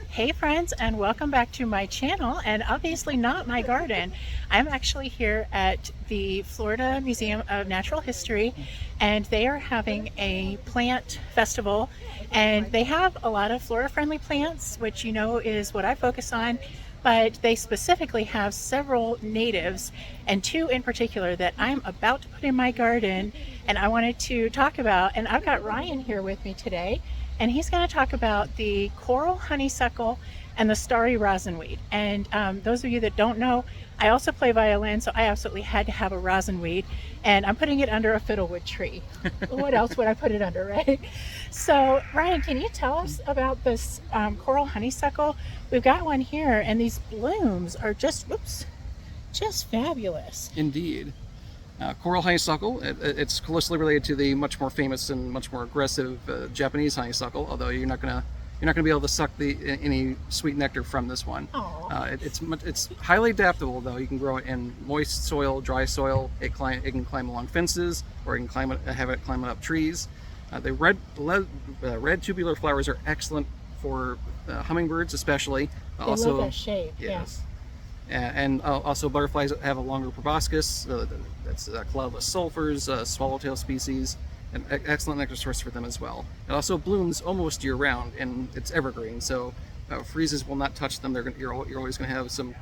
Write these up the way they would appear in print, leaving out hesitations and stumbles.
Hey friends, and welcome back to my channel, and obviously not my garden. I'm actually here at the Florida Museum of Natural History, and they are having a plant festival, and they have a lot of flora-friendly plants, which you know is what I focus on, but they specifically have several natives, and two in particular that I'm about to put in my garden, and I wanted to talk about. And I've got Ryan here with me today, and he's going to talk about the coral honeysuckle and the starry rosinweed. And those of you that don't know, I also play violin, so I absolutely had to have a rosinweed, and I'm putting it under a fiddlewood tree. What else would I put it under, right? So, Ryan, can you tell us about this coral honeysuckle? We've got one here, and these blooms are just, whoops, just fabulous. Indeed. Coral honeysuckle, it's closely related to the much more famous and much more aggressive Japanese honeysuckle, although you're not gonna be able to suck any sweet nectar from this one. It's highly adaptable, though. You can grow it in moist soil, dry soil. It can climb along fences, or you can have it climbing up trees. The red tubular flowers are excellent for hummingbirds, especially. They love that shape. Yes. And also butterflies that have a longer proboscis, that's cloudless sulfurs, swallowtail species, an excellent nectar source for them as well. It also blooms almost year round, and it's evergreen, so freezes will not touch them. You're always going to have some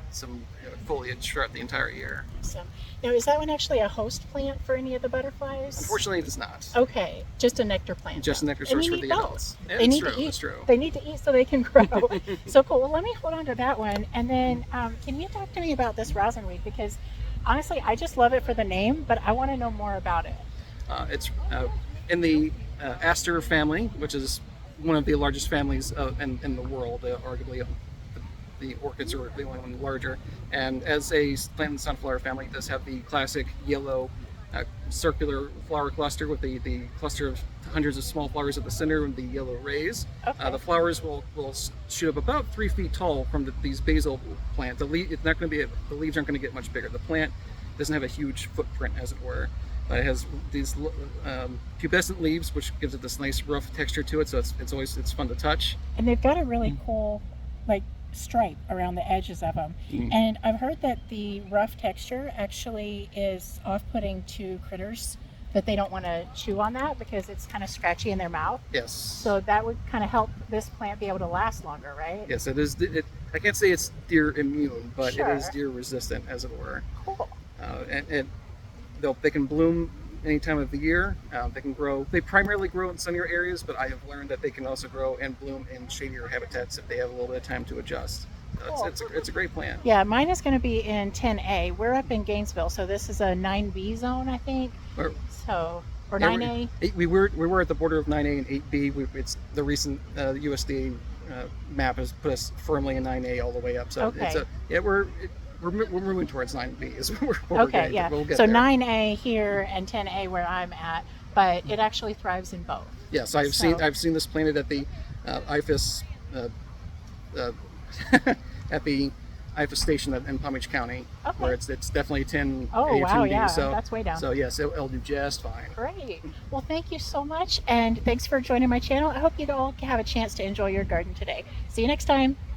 foliage throughout the entire year. Awesome. Now, is that one actually a host plant for any of the butterflies? Unfortunately, it is not. Okay, just a nectar plant. Just a nectar source for the adults. Yeah, they need to eat. It's true. They need to eat so they can grow. So cool. Well, let me hold on to that one, and then can you talk to me about this rosinweed? Because honestly, I just love it for the name, but I want to know more about it. It's in the aster family, which is one of the largest families in the world. Arguably, the orchids are the only one larger. And as a plant and sunflower family, it does have the classic yellow circular flower cluster with the cluster of hundreds of small flowers at the center and the yellow rays. Okay. The flowers will shoot up about 3 feet tall from these basal plants. The leaves aren't going to get much bigger. The plant doesn't have a huge footprint, as it were. It has these pubescent leaves, which gives it this nice rough texture to it. So it's fun to touch. And they've got a really cool stripe around the edges of them. And I've heard that the rough texture actually is off-putting to critters, that they don't want to chew on that because it's kind of scratchy in their mouth. Yes. So that would kind of help this plant be able to last longer, right? Yes, it is. I can't say it's deer immune, but Sure. it is deer resistant, as it were. Cool. And they can bloom any time of the year. They can grow. They primarily grow in sunnier areas, but I have learned that they can also grow and bloom in shadier habitats if they have a little bit of time to adjust. Cool. It's a great plant. Yeah, mine is going to be in 10A. We're up in Gainesville, so this is a 9B zone, I think. Or 9A. We were at the border of 9A and 8B. It's the recent USDA map has put us firmly in 9A all the way up. So Okay. we're moving towards 9B. Is where we're Okay, getting. yeah. We'll get So there. 9A here and 10A where I'm at, but it actually thrives in both. Yes, I've seen this planted at the IFAS at the IFAS station in Palm Beach County, Okay. where it's definitely 10A Oh, or wow, 10B. yeah, So that's way down. So yes, it'll do just fine. Great. Well, thank you so much, and thanks for joining my channel. I hope you all have a chance to enjoy your garden today. See you next time.